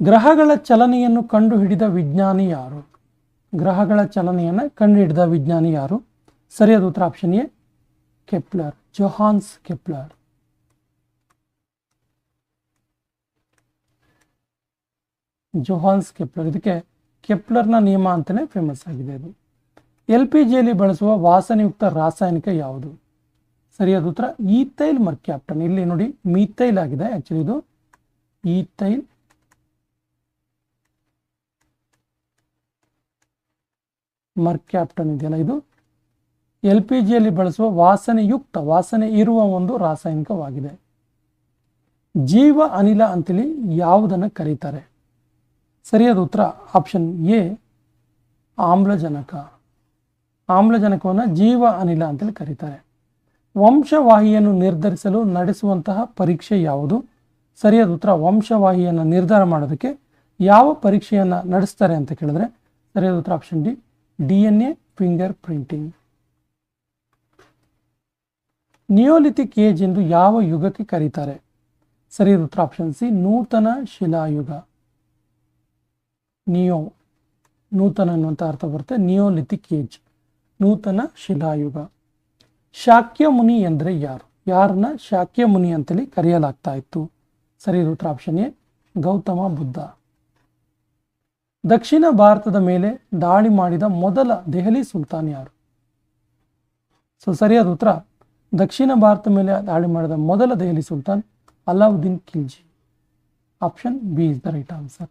ಗ್ರಹಗಳ ಚಲನೆಯನ್ನು ಕಂಡುಹಿಡಿದ ವಿಜ್ಞಾನಿ ಯಾರು? ಗ್ರಹಗಳ ಚಲನೆಯನ್ನು ಕಂಡುಹಿಡಿದ ವಿಜ್ಞಾನಿ ಯಾರು? ಸರಿಯಾದ ಉತ್ತರ option A, Kepler, Johannes Kepler. Johannes Kepler, ಇದಕ್ಕೆ ಕೆಪ್ಲರ್ನ ನಿಯಮ ಅಂತಲೇ ಫೇಮಸ್ ಆಗಿದೆ. ಅದು LPGಯಲ್ಲಿ ಬಳಸುವ ವಾಸನೆಯುಕ್ತ ರಾಸಾಯನಿಕ ಯಾವುದು? ಸರಿಯಾದ ಉತ್ತರ ಈಥೈಲ್ ಮರ್ಕ್ಯಾಪ್ಟನ್. ಇಲ್ಲಿ ನೋಡಿ ಮೀಥೈಲ್ ಆಗಿದೆ, ಆಕ್ಚುಲಿ ಇದು ಈಥೈಲ್ ಮರ್ಕ್ಯಾಪ್ಟನ್ ಇದೆಯಲ್ಲ, ಇದು LPGಯಲ್ಲಿ ಬಳಸುವ ವಾಸನೆ ಇರುವ ಒಂದು ರಾಸಾಯನಿಕವಾಗಿದೆ. ಜೀವ ಅನಿಲ ಅಂತೇಳಿ ಯಾವುದನ್ನು ಕರೀತಾರೆ? ಸರಿಯಾದ ಉತ್ತರ ಆಪ್ಷನ್ ಎ, ಆಮ್ಲಜನಕ. ಆಮ್ಲಜನಕವನ್ನು ಜೀವ ಅನಿಲ ಅಂತೇಳಿ ಕರೀತಾರೆ. ವಂಶವಾಹಿಯನ್ನು ನಿರ್ಧರಿಸಲು ನಡೆಸುವಂತಹ ಪರೀಕ್ಷೆ ಯಾವುದು? ಸರಿಯಾದ ಉತ್ತರ ವಂಶವಾಹಿಯನ್ನು ನಿರ್ಧಾರ ಮಾಡೋದಕ್ಕೆ ಯಾವ ಪರೀಕ್ಷೆಯನ್ನು ನಡೆಸ್ತಾರೆ ಅಂತ ಕೇಳಿದ್ರೆ ಸರಿಯಾದ ಉತ್ತರ option D, DNA finger printing. Neolithic age ಎಂದು ಯಾವ ಯುಗಕ್ಕೆ ಕರೀತಾರೆ? ಸರಿಯಾದ ಉತ್ತರ ಆಪ್ಷನ್ ಸಿ, ನೂತನ ಶಿಲಾಯುಗ. ನೂತನ ಅನ್ನುವಂಥ ಅರ್ಥ ಬರುತ್ತೆ. ನಿಯೋಲಿಥಿಕ್ ಏಜ್, ನೂತನ ಶಿಲಾಯುಗ. ಶಾಕ್ಯ ಮುನಿ ಎಂದರೆ ಯಾರು? ಯಾರನ್ನ ಶಾಕ್ಯ ಮುನಿ ಅಂತೇಳಿ ಕರೆಯಲಾಗ್ತಾ ಇತ್ತು? ಸರಿಯಾದ ಉತ್ತರ ಆಪ್ಷನ್ ಎ, ಗೌತಮ ಬುದ್ಧ. ದಕ್ಷಿಣ ಭಾರತದ ಮೇಲೆ ದಾಳಿ ಮಾಡಿದ ಮೊದಲ ದೆಹಲಿ ಸುಲ್ತಾನ್ ಯಾರು? ಸರಿಯಾದ ಉತ್ತರ ದಕ್ಷಿಣ ಭಾರತ ಮೇಲೆ ದಾಳಿ ಮಾಡಿದ ಮೊದಲ ದೆಹಲಿ ಸುಲ್ತಾನ್ Alauddin Khilji. Option B is the right answer.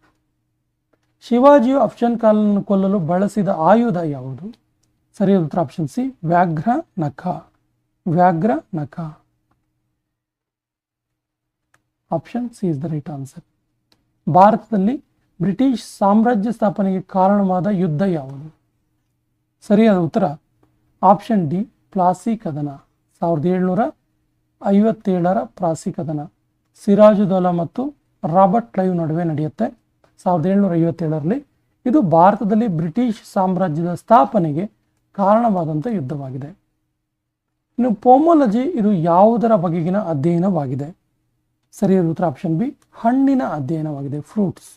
ಶಿವಾಜಿಯು ಅಫ್ಜಲ್ ಖಾನನ್ನು ಕೊಲ್ಲಲು ಬಳಸಿದ ಆಯುಧ ಯಾವುದು? ಸರಿಯಾದ ಉತ್ತರ ಆಪ್ಷನ್ ಸಿ, ವ್ಯಾಘ್ರ ನಖ. Option C is the right answer. ಭಾರತದಲ್ಲಿ ಬ್ರಿಟಿಷ್ ಸಾಮ್ರಾಜ್ಯ ಸ್ಥಾಪನೆಗೆ ಕಾರಣವಾದ ಯುದ್ಧ ಯಾವುದು? ಸರಿಯಾದ ಉತ್ತರ ಆಪ್ಷನ್ ಡಿ, ಪ್ಲಾಸಿ ಕದನ. 1757ರ ಪ್ಲಾಸಿ ಕದನ ಸಿರಾಜುದೌಲಾ ಮತ್ತು ರಾಬರ್ಟ್ ಕ್ಲೈವ್ ನಡುವೆ ನಡೆಯುತ್ತೆ 1757ರಲ್ಲಿ. ಇದು ಭಾರತದಲ್ಲಿ ಬ್ರಿಟಿಷ್ ಸಾಮ್ರಾಜ್ಯದ ಸ್ಥಾಪನೆಗೆ ಕಾರಣವಾದಂಥ ಯುದ್ಧವಾಗಿದೆ. ಇನ್ನು ಪೋಮೋಲಜಿ ಇದು ಯಾವುದರ ಬಗೆಗಿನ ಅಧ್ಯಯನವಾಗಿದೆ? ಸರಿಯಾದ ಉತ್ತರ ಆಪ್ಷನ್ ಬಿ, ಹಣ್ಣಿನ ಅಧ್ಯಯನವಾಗಿದೆ, ಫ್ರೂಟ್ಸ್.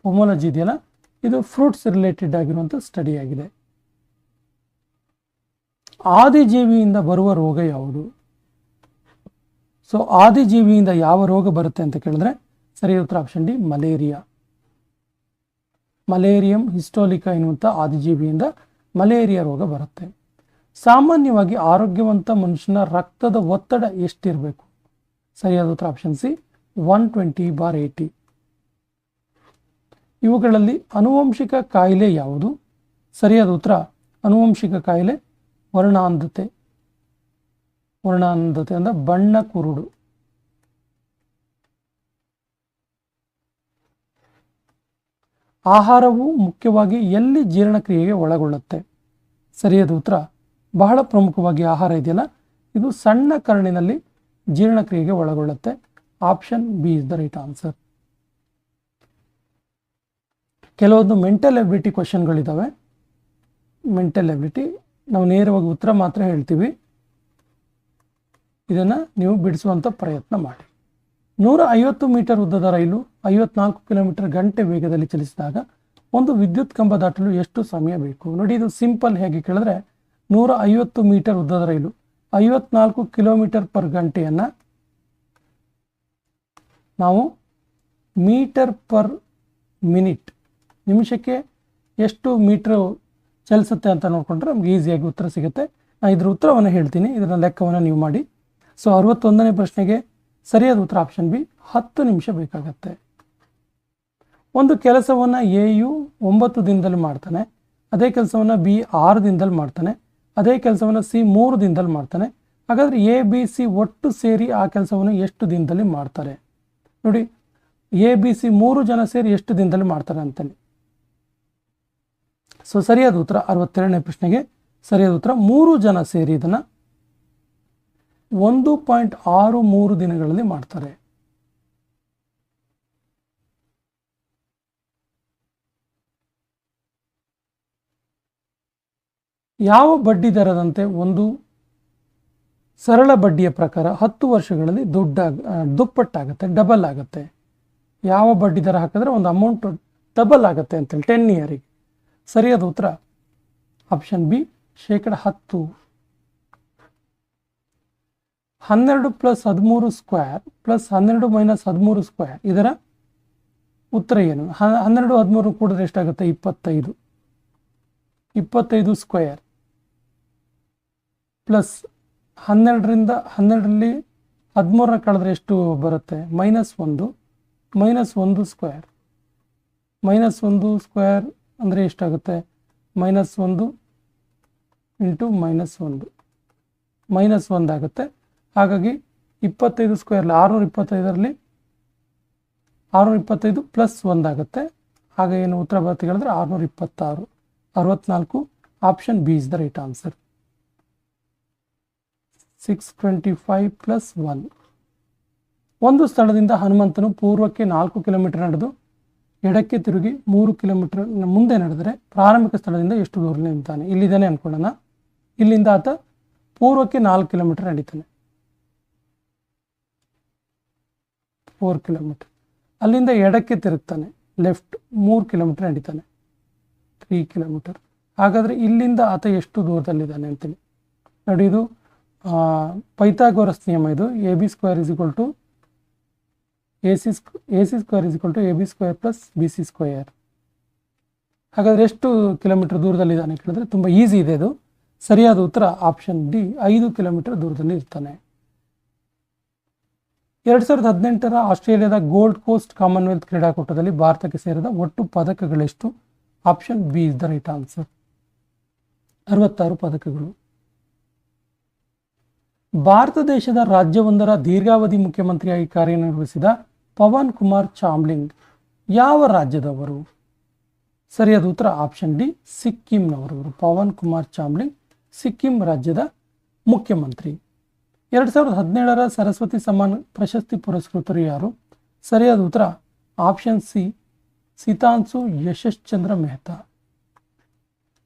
ಪೋಮೋಲಜಿ ಇದೆಯಲ್ಲ, ಇದು ಫ್ರೂಟ್ಸ್ ರಿಲೇಟೆಡ್ ಆಗಿರುವಂಥ ಸ್ಟಡಿ ಆಗಿದೆ. ಆದಿಜೀವಿಯಿಂದ ಬರುವ ರೋಗ ಯಾವುದು? ಆದಿಜೀವಿಯಿಂದ ಯಾವ ರೋಗ ಬರುತ್ತೆ ಅಂತ ಕೇಳಿದ್ರೆ ಸರಿಯಾದ ಉತ್ತರ ಆಪ್ಷನ್ ಡಿ, ಮಲೇರಿಯಾ. ಮಲೇರಿಯಂ ಹಿಸ್ಟೋಲಿಕಾ ಎನ್ನುವಂಥ ಆದಿಜೀವಿಯಿಂದ ಮಲೇರಿಯಾ ರೋಗ ಬರುತ್ತೆ. ಸಾಮಾನ್ಯವಾಗಿ ಆರೋಗ್ಯವಂತ ಮನುಷ್ಯನ ರಕ್ತದ ಒತ್ತಡ ಎಷ್ಟಿರಬೇಕು? ಸರಿಯಾದ ಉತ್ತರ ಆಪ್ಷನ್ ಸಿ, 120/80. ಇವುಗಳಲ್ಲಿ ಅನುವಂಶಿಕ ಕಾಯಿಲೆ ಯಾವುದು? ಸರಿಯಾದ ಉತ್ತರ ಅನುವಂಶಿಕ ಕಾಯಿಲೆ ವರ್ಣಾಂಧತೆ ಅಂದ್ರೆ ಬಣ್ಣ ಕುರುಡು. ಆಹಾರವು ಮುಖ್ಯವಾಗಿ ಎಲ್ಲಿ ಜೀರ್ಣಕ್ರಿಯೆಗೆ ಒಳಗೊಳ್ಳುತ್ತೆ? ಸರಿಯಾದ ಉತ್ತರ ಬಹಳ ಪ್ರಮುಖವಾಗಿ ಆಹಾರ ಇದೆಯಲ್ಲ, ಇದು ಸಣ್ಣ ಕರಳಿನಲ್ಲಿ ಜೀರ್ಣಕ್ರಿಯೆಗೆ ಒಳಗೊಳ್ಳುತ್ತೆ. Option B is the right answer. ಕೆಲವೊಂದು ಮೆಂಟಲ್ ಎಬಿಲಿಟಿ ಕ್ವಶನ್ಗಳಿದ್ದಾವೆ. ಮೆಂಟಲ್ ಎಬಿಲಿಟಿ ನಾವು ನೇರವಾಗಿ ಉತ್ತರ ಮಾತ್ರ ಹೇಳ್ತೀವಿ, ಇದನ್ನು ನೀವು ಬಿಡಿಸುವಂಥ ಪ್ರಯತ್ನ ಮಾಡಿ. 150 ಮೀಟರ್ ಉದ್ದದ ರೈಲು 54 ಕಿಲೋಮೀಟರ್ ಗಂಟೆ ವೇಗದಲ್ಲಿ ಚಲಿಸಿದಾಗ ಒಂದು ವಿದ್ಯುತ್ ಕಂಬ ದಾಟಲು ಎಷ್ಟು ಸಮಯ ಬೇಕು? ನೋಡಿ, ಇದು ಸಿಂಪಲ್. ಹೇಗೆ ಕೇಳಿದ್ರೆ 150 ಮೀಟರ್ ಉದ್ದದ ರೈಲು 54 ಕಿಲೋಮೀಟರ್ ಪರ್ ಗಂಟೆಯನ್ನು ನಾವು ಮೀಟರ್ ಪರ್ ಮಿನಿಟ್, ನಿಮಿಷಕ್ಕೆ ಎಷ್ಟು ಮೀಟರ್ ಚಲಿಸುತ್ತೆ ಅಂತ ನೋಡಿಕೊಂಡ್ರೆ ನಮ್ಗೆ ಈಸಿಯಾಗಿ ಉತ್ತರ ಸಿಗುತ್ತೆ. ನಾನು ಇದರ ಉತ್ತರವನ್ನು ಹೇಳ್ತೀನಿ, ಇದರ ಲೆಕ್ಕವನ್ನು ನೀವು ಮಾಡಿ. 61ನೇ ಪ್ರಶ್ನೆಗೆ ಸರಿಯಾದ ಉತ್ತರ ಆಪ್ಷನ್ ಬಿ, 10 ನಿಮಿಷ ಬೇಕಾಗತ್ತೆ. ಒಂದು ಕೆಲಸವನ್ನು ಎ ಯು 9 ದಿನದಲ್ಲಿ ಮಾಡ್ತಾನೆ, ಅದೇ ಕೆಲಸವನ್ನು ಬಿ 6 ದಿನದಲ್ಲಿ ಮಾಡ್ತಾನೆ, ಅದೇ ಕೆಲಸವನ್ನು ಸಿ 3 ದಿನದಲ್ಲಿ ಮಾಡ್ತಾನೆ. ಹಾಗಾದರೆ ಎ ಬಿ ಸಿ ಒಟ್ಟು ಸೇರಿ ಆ ಕೆಲಸವನ್ನು ಎಷ್ಟು ದಿನದಲ್ಲಿ ಮಾಡ್ತಾರೆ? ನೋಡಿ, ಎ ಬಿ ಸಿ 3 ಜನ ಸೇರಿ ಎಷ್ಟು ದಿನದಲ್ಲಿ ಮಾಡ್ತಾರೆ ಅಂತೇಳಿ. ಸರಿಯಾದ ಉತ್ತರ 62ನೇ ಪ್ರಶ್ನೆಗೆ ಸರಿಯಾದ ಉತ್ತರ 3 ಜನ ಸೇರಿ ಇದನ್ನು 1.63 ದಿನಗಳಲ್ಲಿ ಮಾಡ್ತಾರೆ. ಯಾವ ಬಡ್ಡಿ ದರದಂತೆ ಒಂದು ಸರಳ ಬಡ್ಡಿಯ ಪ್ರಕಾರ 10 ವರ್ಷಗಳಲ್ಲಿ ದುಪ್ಪಟ್ಟಾಗುತ್ತೆ, ಡಬಲ್ ಆಗುತ್ತೆ? ಯಾವ ಬಡ್ಡಿ ದರ ಹಾಕಿದ್ರೆ ಒಂದು ಅಮೌಂಟ್ ಡಬಲ್ ಆಗುತ್ತೆ ಅಂತೇಳಿ 10 ಇಯರಿಗೆ? ಸರಿಯಾದ ಉತ್ತರ option B, 10%. 12 + 13 square plus 12 - 13 square, ಇದರ ಉತ್ತರ ಏನು? 12 13 ಕೂಡಿದ್ರೆ ಎಷ್ಟಾಗುತ್ತೆ? 25. 25 ಸ್ಕ್ವೇರ್ ಪ್ಲಸ್ 12ರಿಂದ 12ರಲ್ಲಿ 13 ಕಳೆದ್ರೆ ಎಷ್ಟು ಬರುತ್ತೆ? -1 -1 ಸ್ಕ್ವೇರ್. -1 ಸ್ಕ್ವೇರ್ ಅಂದರೆ ಎಷ್ಟಾಗುತ್ತೆ, -1 ಇಂಟು -1 -1 ಆಗುತ್ತೆ. ಹಾಗಾಗಿ 25 ಸ್ಕ್ವೇರ್ಲಿ 625ರಲ್ಲಿ 625 ಪ್ಲಸ್ 1 ಆಗುತ್ತೆ. ಆಗ ಏನು ಉತ್ತರ ಬರುತ್ತೆ ಹೇಳಿದ್ರೆ 626. 64 option B is the right answer. 625 plus 1. ಒಂದು ಸ್ಥಳದಿಂದ ಹನುಮಂತನು ಪೂರ್ವಕ್ಕೆ 4 ಕಿಲೋಮೀಟರ್ ನಡೆದು ಎಡಕ್ಕೆ ತಿರುಗಿ 3 ಕಿಲೋಮೀಟರ್ ಮುಂದೆ ನಡೆದರೆ ಪ್ರಾರಂಭಿಕ ಸ್ಥಳದಿಂದ ಎಷ್ಟು ದೂರದಲ್ಲಿ ನಿಂತಾನೆ. ಇಲ್ಲಿದ್ದಾನೆ ಅನ್ಕೊಳ್ಳೋಣ. ಇಲ್ಲಿಂದ ಆತ ಪೂರ್ವಕ್ಕೆ 4 ಕಿಲೋಮೀಟರ್ ನಡೀತಾನೆ, 4 ಕಿಲೋಮೀಟರ್. ಅಲ್ಲಿಂದ ಎಡಕ್ಕೆ ತಿರುಗ್ತಾನೆ, ಲೆಫ್ಟ್ 3 ಕಿಲೋಮೀಟರ್ ನಡೀತಾನೆ, 3 ಕಿಲೋಮೀಟರ್. ಹಾಗಾದರೆ ಇಲ್ಲಿಂದ ಆತ ಎಷ್ಟು ದೂರದಲ್ಲಿದ್ದಾನೆ ಅಂತೇಳಿ ನೋಡಿ. ಇದು ಪೈಥಾಗೋರಸ್ ನಿಯಮ. ಇದು AB² = AC² = AB² plus BC². ಹಾಗಾದರೆ ಎಷ್ಟು ಕಿಲೋಮೀಟರ್ ದೂರದಲ್ಲಿದ್ದಾನೆ ಕೇಳಿದ್ರೆ ತುಂಬ ಈಸಿ ಇದೆ. ಇದು ಸರಿಯಾದ ಉತ್ತರ ಆಪ್ಷನ್ ಡಿ, 5 ಕಿಲೋಮೀಟರ್ ದೂರದಲ್ಲಿ ಇರ್ತಾನೆ. 2018ರ ಆಸ್ಟ್ರೇಲಿಯಾದ ಗೋಲ್ಡ್ ಕೋಸ್ಟ್ ಕಾಮನ್ವೆಲ್ತ್ ಕ್ರೀಡಾಕೂಟದಲ್ಲಿ ಭಾರತಕ್ಕೆ ಸೇರಿದ ಒಟ್ಟು ಪದಕಗಳೆಷ್ಟು? Option B is the right answer. 66 ಪದಕಗಳು. ಭಾರತ ದೇಶದ ರಾಜ್ಯವೊಂದರ ದೀರ್ಘಾವಧಿ ಮುಖ್ಯಮಂತ್ರಿಯಾಗಿ ಕಾರ್ಯನಿರ್ವಹಿಸಿದ ಪವನ್ ಕುಮಾರ್ ಚಾಮ್ಲಿಂಗ್ ಯಾವ ರಾಜ್ಯದವರು? ಸರಿಯಾದ ಉತ್ತರ ಆಪ್ಷನ್ ಡಿ, ಸಿಕ್ಕಿಂನವರು. ಪವನ್ ಕುಮಾರ್ ಚಾಮ್ಲಿಂಗ್ ಸಿಕ್ಕಿಂ ರಾಜ್ಯದ ಮುಖ್ಯಮಂತ್ರಿ. 2017ರ ಸರಸ್ವತಿ ಸಮ್ಮಾನ್ ಪ್ರಶಸ್ತಿ ಪುರಸ್ಕೃತರು ಯಾರು? ಸರಿಯಾದ ಉತ್ತರ ಆಪ್ಷನ್ ಸಿ, ಸಿತಾಂಶು ಯಶಶ್ಚಂದ್ರ ಮೆಹ್ತಾ.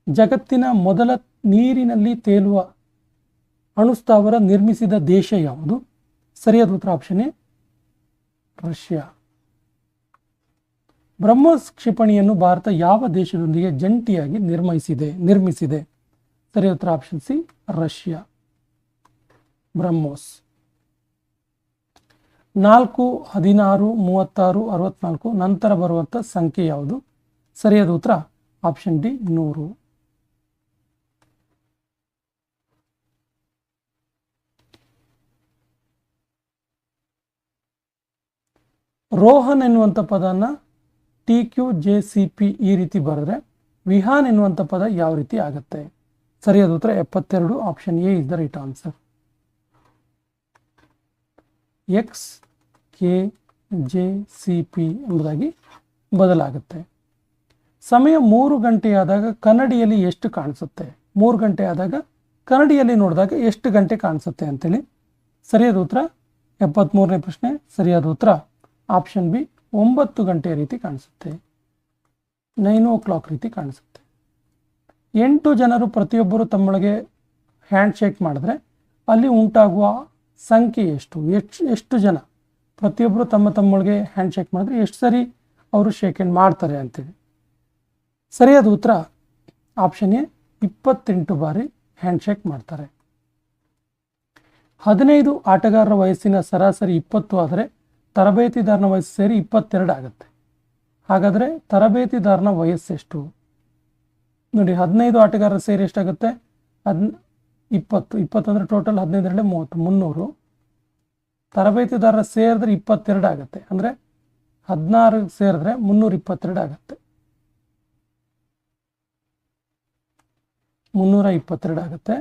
ಜಗತ್ತಿನ ಮೊದಲ ನೀರಿನಲ್ಲಿ ತೇಲುವ ಅಣುಸ್ಥಾವರ ನಿರ್ಮಿಸಿದ ದೇಶ ಯಾವುದು? ಸರಿಯಾದ ಉತ್ತರ ಆಪ್ಷನ್ ಎ, ರಷ್ಯಾ. ಬ್ರಹ್ಮೋಸ್ ಕ್ಷಿಪಣಿಯನ್ನು ಭಾರತ ಯಾವ ದೇಶದೊಂದಿಗೆ ಜಂಟಿಯಾಗಿ ನಿರ್ಮಿಸಿದೆ? ಸರಿಯಾದ ಉತ್ತರ ಆಪ್ಷನ್ ಸಿ, ರಷ್ಯಾ. ಬ್ರಹ್ಮೋಸ್. 4, 16, 36, 64 ನಂತರ ಬರುವಂಥ ಸಂಖ್ಯೆ ಯಾವುದು? ಸರಿಯಾದ ಉತ್ತರ ಆಪ್ಷನ್ ಡಿ, 100. ರೋಹನ್ ಎನ್ನುವಂಥ ಪದನ TQJCP ಈ ರೀತಿ ಬರೆದ್ರೆ ವಿಹಾನ್ ಎನ್ನುವಂಥ ಪದ ಯಾವ ರೀತಿ ಆಗುತ್ತೆ? ಸರಿಯಾದ ಉತ್ತರ 72, option A is the right answer. XKJCP ಎಂಬುದಾಗಿ ಬದಲಾಗುತ್ತೆ. ಸಮಯ 3 ಗಂಟೆಯಾದಾಗ ಕನ್ನಡಿಯಲ್ಲಿ ಎಷ್ಟು ಕಾಣಿಸುತ್ತೆ? 3 ಗಂಟೆ ಆದಾಗ ಕನ್ನಡಿಯಲ್ಲಿ ನೋಡಿದಾಗ ಎಷ್ಟು ಗಂಟೆ ಕಾಣಿಸುತ್ತೆ ಅಂತೇಳಿ. ಸರಿಯಾದ ಉತ್ತರ 73ನೇ ಪ್ರಶ್ನೆ. ಸರಿಯಾದ ಉತ್ತರ ಆಪ್ಷನ್ ಬಿ, 9 ಗಂಟೆಯ ರೀತಿ ಕಾಣಿಸುತ್ತೆ, 9 o'clock ರೀತಿ ಕಾಣಿಸುತ್ತೆ. 8 ಜನರು ಪ್ರತಿಯೊಬ್ಬರು ತಮ್ಮೊಳಗೆ ಹ್ಯಾಂಡ್ ಶೇಕ್ ಮಾಡಿದ್ರೆ ಅಲ್ಲಿ ಉಂಟಾಗುವ ಸಂಖ್ಯೆ ಎಷ್ಟು? ಎಷ್ಟು ಜನ ಪ್ರತಿಯೊಬ್ಬರು ತಮ್ಮೊಳಗೆ ಹ್ಯಾಂಡ್ ಶೇಕ್ ಮಾಡಿದ್ರೆ ಎಷ್ಟು ಸರಿ ಅವರು ಶೇಕ್ ಹ್ಯಾಂಡ್ ಮಾಡ್ತಾರೆ ಅಂತೇಳಿ. ಸರಿಯಾದ ಉತ್ತರ ಆಪ್ಷನ್ ಎ, 28 ಬಾರಿ ಹ್ಯಾಂಡ್ ಶೇಕ್ ಮಾಡ್ತಾರೆ. 15 ಆಟಗಾರರ ವಯಸ್ಸಿನ ಸರಾಸರಿ 20 ಆದರೆ ತರಬೇತಿದಾರನ ವಯಸ್ಸು ಸೇರಿ 22 ಆಗುತ್ತೆ. ಹಾಗಾದರೆ ತರಬೇತಿದಾರನ ವಯಸ್ಸೆಷ್ಟು? ನೋಡಿ, 15 ಆಟಗಾರರ ಸೇರಿ ಎಷ್ಟಾಗುತ್ತೆ? 20 ಅಂದರೆ ಟೋಟಲ್ 15 30, 300. ತರಬೇತಿದಾರರ ಸೇರಿದ್ರೆ 22 ಆಗುತ್ತೆ. ಅಂದರೆ 16 ಸೇರಿದ್ರೆ 322 ಆಗುತ್ತೆ. 322 ಆಗುತ್ತೆ.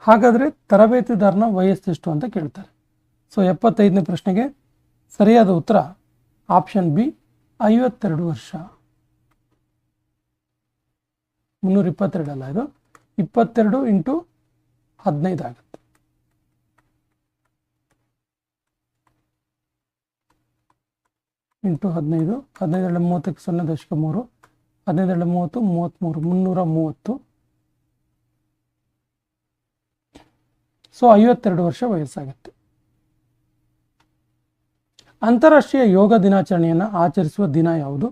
ಹಾಗಾದರೆ ತರಬೇತಿದಾರನ ವಯಸ್ಸೆಷ್ಟು ಅಂತ ಕೇಳ್ತಾರೆ. ಸೊ 75ನೇ ಪ್ರಶ್ನೆಗೆ ಸರಿಯಾದ ಉತ್ತರ ಆಪ್ಷನ್ ಬಿ, 52 ವರ್ಷ. 322 ಅಲ್ಲ, ಇದು 22 ಇಂಟು 15 ಆಗುತ್ತೆ. ಇಂಟು 15, 15 30ಕ್ಕೆ 0.3, 15 30, 33, 330. ಸೊ 52 ವರ್ಷ ವಯಸ್ಸಾಗುತ್ತೆ. ಅಂತಾರಾಷ್ಟ್ರೀಯ ಯೋಗ ದಿನಾಚರಣೆಯನ್ನು ಆಚರಿಸುವ ದಿನ ಯಾವುದು?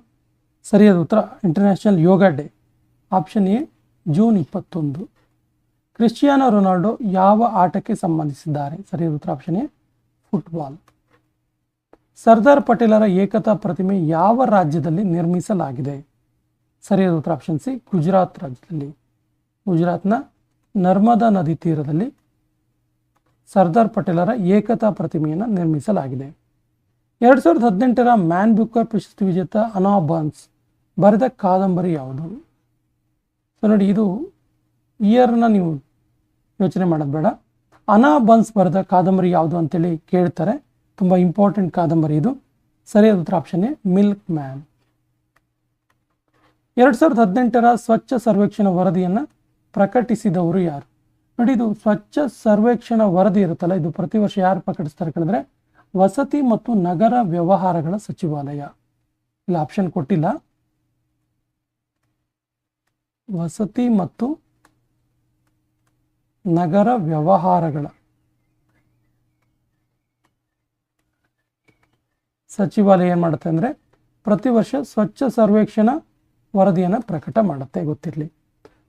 ಸರಿಯಾದ ಉತ್ತರ international yoga day. Option A, June 21. Cristiano Ronaldo ಯಾವ ಆಟಕ್ಕೆ ಸಂಬಂಧಿಸಿದ್ದಾರೆ? ಸರಿಯಾದ ಉತ್ತರ ಆಪ್ಷನ್ ಎ, ಫುಟ್ಬಾಲ್. ಸರ್ದಾರ್ ಪಟೇಲರ ಏಕತಾ ಪ್ರತಿಮೆ ಯಾವ ರಾಜ್ಯದಲ್ಲಿ ನಿರ್ಮಿಸಲಾಗಿದೆ? ಸರಿಯಾದ ಉತ್ತರ ಆಪ್ಷನ್ ಸಿ, ಗುಜರಾತ್ ರಾಜ್ಯದಲ್ಲಿ. ಗುಜರಾತ್ನ ನರ್ಮದಾ ನದಿ ತೀರದಲ್ಲಿ ಸರ್ದಾರ್ ಪಟೇಲರ ಏಕತಾ ಪ್ರತಿಮೆಯನ್ನು ನಿರ್ಮಿಸಲಾಗಿದೆ. 2018ರ ಮ್ಯಾನ್ ಬುಕರ್ ಪ್ರಶಸ್ತಿ ವಿಜೇತ ಅನಾ ಬರ್ನ್ಸ್ ಬರೆದ ಕಾದಂಬರಿ ಯಾವುದು? ಸೊ ನೋಡಿ, ಇದು ಇಯರ್ನ ನೀವು ಯೋಚನೆ ಮಾಡೋದು ಬೇಡ. ಅನಾ ಬರ್ನ್ಸ್ ಬರೆದ ಕಾದಂಬರಿ ಯಾವುದು ಅಂತೇಳಿ ಕೇಳ್ತಾರೆ. ತುಂಬ ಇಂಪಾರ್ಟೆಂಟ್ ಕಾದಂಬರಿ ಇದು. ಸರಿಯಾದ ಉತ್ತರ option A, milk man. 2018ರ Swachh Survekshan ವರದಿಯನ್ನು ಪ್ರಕಟಿಸಿದವರು ಯಾರು? ನೋಡಿ, ಇದು ಸ್ವಚ್ಛ ಸರ್ವೇಕ್ಷಣ ವರದಿ ಇರುತ್ತಲ್ಲ, ಇದು ಪ್ರತಿ ವರ್ಷ ಯಾರು ಪ್ರಕಟಿಸ್ತಾರೆ ಕೇಳಿದ್ರೆ ವಸತಿ ಮತ್ತು ನಗರ ವ್ಯವಹಾರಗಳ ಸಚಿವಾಲಯ. ಇಲ್ಲ, ಆಪ್ಷನ್ ಕೊಟ್ಟಿಲ್ಲ. ವಸತಿ ಮತ್ತು ನಗರ ವ್ಯವಹಾರಗಳ ಸಚಿವಾಲಯ ಏನು ಮಾಡುತ್ತೆ ಅಂದರೆ ಪ್ರತಿ ವರ್ಷ ಸ್ವಚ್ಛ ಸರ್ವೇಕ್ಷಣಾ ವರದಿಯನ್ನು ಪ್ರಕಟ ಮಾಡುತ್ತೆ, ಗೊತ್ತಿರಲಿ.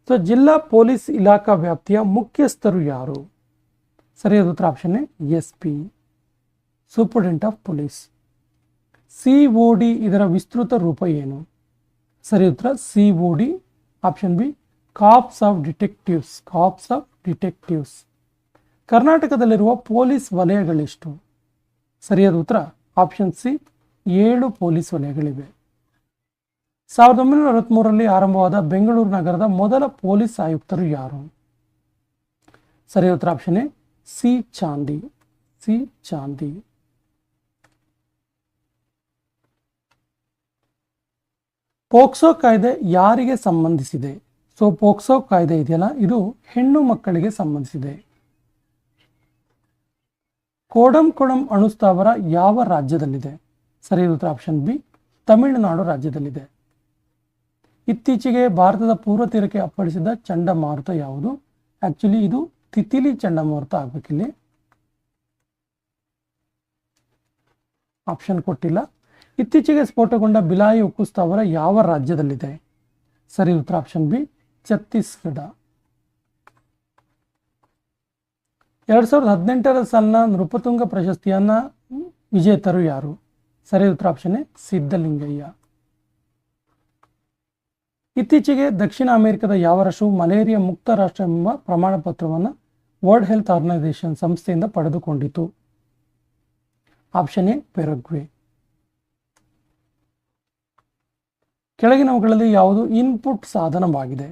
ಸೊ ಜಿಲ್ಲಾ ಪೊಲೀಸ್ ಇಲಾಖಾ ವ್ಯಾಪ್ತಿಯ ಮುಖ್ಯಸ್ಥರು ಯಾರು? ಸರಿಯಾದ ಉತ್ತರ option A, SP, superintendent of police. COD ಇದರ ವಿಸ್ತೃತ ರೂಪ ಏನು? ಸರಿ ಉತ್ತರ COD, option B, corps of detectives. Corps of detectives. ಕರ್ನಾಟಕದಲ್ಲಿರುವ ಪೊಲೀಸ್ ವಲಯಗಳೆಷ್ಟು? ಸರಿಯಾದ ಉತ್ತರ ಆಪ್ಷನ್ ಸಿ, 7 ಪೊಲೀಸ್ ವಲಯಗಳಿವೆ. 1963ರಲ್ಲಿ ಆರಂಭವಾದ ಬೆಂಗಳೂರು ನಗರದ ಮೊದಲ ಪೊಲೀಸ್ ಆಯುಕ್ತರು ಯಾರು? ಸರಿಯಾದ ಉತ್ತರ option A, C Chandi. C Chandi. POCSO ಕಾಯ್ದೆ ಯಾರಿಗೆ ಸಂಬಂಧಿಸಿದೆ? ಸೊ ಪೋಕ್ಸೋ ಕಾಯ್ದೆ ಇದೆಯಲ್ಲ, ಇದು ಹೆಣ್ಣು ಮಕ್ಕಳಿಗೆ ಸಂಬಂಧಿಸಿದೆ. ಕೋಡಂಕೊಳಂ ಅಣುಸ್ಥಾವರ ಯಾವ ರಾಜ್ಯದಲ್ಲಿದೆ? ಸರಿಯಾದ ಉತ್ತರ ಆಪ್ಷನ್ ಬಿ, ತಮಿಳುನಾಡು ರಾಜ್ಯದಲ್ಲಿದೆ. ಇತ್ತೀಚೆಗೆ ಭಾರತದ ಪೂರ್ವ ತೀರಕ್ಕೆ ಅಪ್ಪಳಿಸಿದ ಚಂಡಮಾರುತ ಯಾವುದು? ಆಕ್ಚುಲಿ ಇದು ತಿತಿಲಿ ಚಂಡಮಾರುತ ಆಗ್ಬೇಕಿಲ್ಲಿ. ಆಪ್ಷನ್ ಕೊಟ್ಟಿಲ್ಲ. ಇತ್ತೀಚೆಗೆ ಸ್ಫೋಟಗೊಂಡ ಬಿಲಾಯಿ ಉಕ್ಕು ಸ್ಥಾವರ ಯಾವ ರಾಜ್ಯದಲ್ಲಿದೆ? ಸರಿ ಉತ್ತರ ಆಪ್ಷನ್ ಬಿ, ಛತ್ತೀಸ್ಗಢ. 2018ರ ಸಾಲಿನ ನೃಪತುಂಗ ಪ್ರಶಸ್ತಿಯನ್ನ ವಿಜೇತರು ಯಾರು? ಸರಿ ಉತ್ತರ ಆಪ್ಷನ್ ಎ, ಸಿದ್ದಲಿಂಗಯ್ಯ. ಇತ್ತೀಚೆಗೆ ದಕ್ಷಿಣ ಅಮೆರಿಕದ ಯಾವ ರಾಷ್ಟ್ರವು ಮಲೇರಿಯಾ ಮುಕ್ತ ರಾಷ್ಟ್ರ ಎಂಬ ಪ್ರಮಾಣ ಪತ್ರವನ್ನು ವರ್ಲ್ಡ್ ಹೆಲ್ತ್ ಆರ್ಗನೈಸೇಷನ್ ಸಂಸ್ಥೆಯಿಂದ ಪಡೆದುಕೊಂಡಿತು? Option A, Paraguay. ಕೆಳಗಿನವುಗಳಲ್ಲಿ ಯಾವುದು ಇನ್ಪುಟ್ ಸಾಧನವಾಗಿದೆ?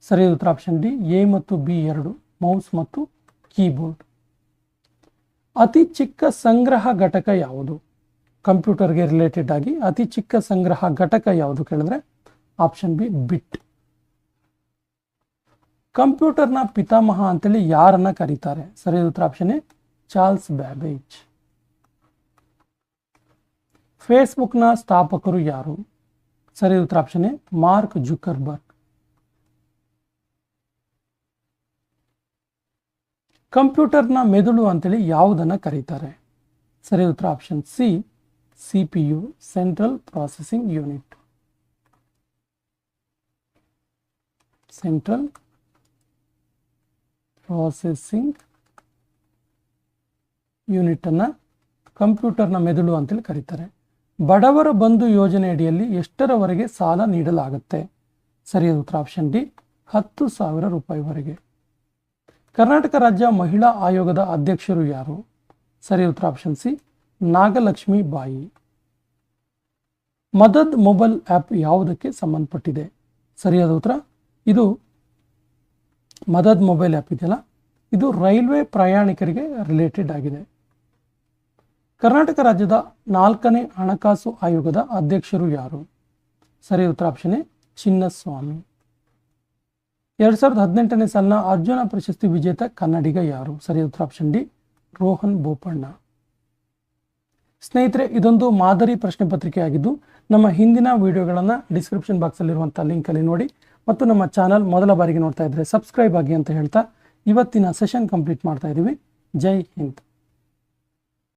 ಸರಿಯಾದ ಉತ್ತರ ಆಪ್ಷನ್ ಡಿ, ಎ ಮತ್ತು ಬಿ ಎರಡು, ಮೌಸ್ ಮತ್ತು ಕೀಬೋರ್ಡ್. ಅತಿ ಚಿಕ್ಕ ಸಂಗ್ರಹ ಘಟಕ ಯಾವುದು? ಕಂಪ್ಯೂಟರ್ಗೆ ರಿಲೇಟೆಡ್ ಆಗಿ ಅತಿ ಚಿಕ್ಕ ಸಂಗ್ರಹ ಘಟಕ ಯಾವುದು ಕೇಳಿದ್ರೆ ಆಪ್ಷನ್ ಬಿ, ಬಿಟ್. ಕಂಪ್ಯೂಟರ್ನ ಪಿತಾಮಹ ಅಂತೇಳಿ ಯಾರನ್ನ ಕರೀತಾರೆ? ಸರಿಯಾದ ಉತ್ತರ ಆಪ್ಷನ್ ಎ, ಚಾರ್ಲ್ಸ್ ಬ್ಯಾಬೇಜ್. ಫೇಸ್ಬುಕ್ನ ಸ್ಥಾಪಕರು ಯಾರು? ಸರಿಯಾದ ಉತ್ತರ ಆಪ್ಷನ್ ಎ, ಮಾರ್ಕ್ ಜುಕರ್ಬರ್ಗ್. ಕಂಪ್ಯೂಟರ್ನ ಮೆದುಳು ಅಂತೇಳಿ ಯಾವುದನ್ನ ಕರೀತಾರೆ? ಸರಿಯಾದ ಉತ್ತರ option C, CPU, central processing unit. Central processing unit ಅನ್ನ ಕಂಪ್ಯೂಟರ್ನ ಮೆದುಳು ಅಂತೇಳಿ ಕರೀತಾರೆ. ಬಡವರ ಬಂಧು ಯೋಜನೆ ಅಡಿಯಲ್ಲಿ ಎಷ್ಟರವರೆಗೆ ಸಾಲ ನೀಡಲಾಗುತ್ತೆ? ಸರಿಯಾದ ಉತ್ತರ ಆಪ್ಷನ್ ಡಿ, 10,000 ರೂಪಾಯಿವರೆಗೆ. ಕರ್ನಾಟಕ ರಾಜ್ಯ ಮಹಿಳಾ ಆಯೋಗದ ಅಧ್ಯಕ್ಷರು ಯಾರು? ಸರಿಯಾದ ಉತ್ತರ ಆಪ್ಷನ್ ಸಿ, ನಾಗಲಕ್ಷ್ಮಿ ಬಾಯಿ. ಮದದ್ ಮೊಬೈಲ್ ಆ್ಯಪ್ ಯಾವುದಕ್ಕೆ ಸಂಬಂಧಪಟ್ಟಿದೆ? ಸರಿಯಾದ ಉತ್ತರ, ಇದು ಮದದ್ ಮೊಬೈಲ್ ಆ್ಯಪ್ ಇದೆಯಲ್ಲ, ಇದು ರೈಲ್ವೆ ಪ್ರಯಾಣಿಕರಿಗೆ ರಿಲೇಟೆಡ್ ಆಗಿದೆ. ಕರ್ನಾಟಕ ರಾಜ್ಯದ 4ನೇ ಹಣಕಾಸು ಆಯೋಗದ ಅಧ್ಯಕ್ಷರು ಯಾರು? ಸರಿಯಾದ ಉತ್ತರ ಆಪ್ಷನ್ ಎ, ಚಿನ್ನಸ್ವಾಮಿ. 2018ನೇ ಸಾಲಿನ ಅರ್ಜುನ ಪ್ರಶಸ್ತಿ ವಿಜೇತ ಕನ್ನಡಿಗ ಯಾರು? ಸರಿಯಾದ ಉತ್ತರ ಆಪ್ಷನ್ ಡಿ, ರೋಹನ್ ಬೋಪಣ್ಣ. ಸ್ನೇಹಿತರೆ, ಇದೊಂದು ಮಾದರಿ ಪ್ರಶ್ನೆ ಪತ್ರಿಕೆ ಆಗಿದ್ದು ನಮ್ಮ ಹಿಂದಿನ ವಿಡಿಯೋಗಳನ್ನು ಡಿಸ್ಕ್ರಿಪ್ಷನ್ ಬಾಕ್ಸಲ್ಲಿರುವಂಥ ಲಿಂಕಲ್ಲಿ ನೋಡಿ ಮತ್ತು ನಮ್ಮ ಚಾನಲ್ ಮೊದಲ ಬಾರಿಗೆ ನೋಡ್ತಾ ಇದ್ದರೆ ಸಬ್ಸ್ಕ್ರೈಬ್ ಆಗಿ ಅಂತ ಹೇಳ್ತಾ ಇವತ್ತಿನ ಸೆಷನ್ ಕಂಪ್ಲೀಟ್ ಮಾಡ್ತಾ ಇದ್ದೀವಿ. ಜೈ ಹಿಂದ್.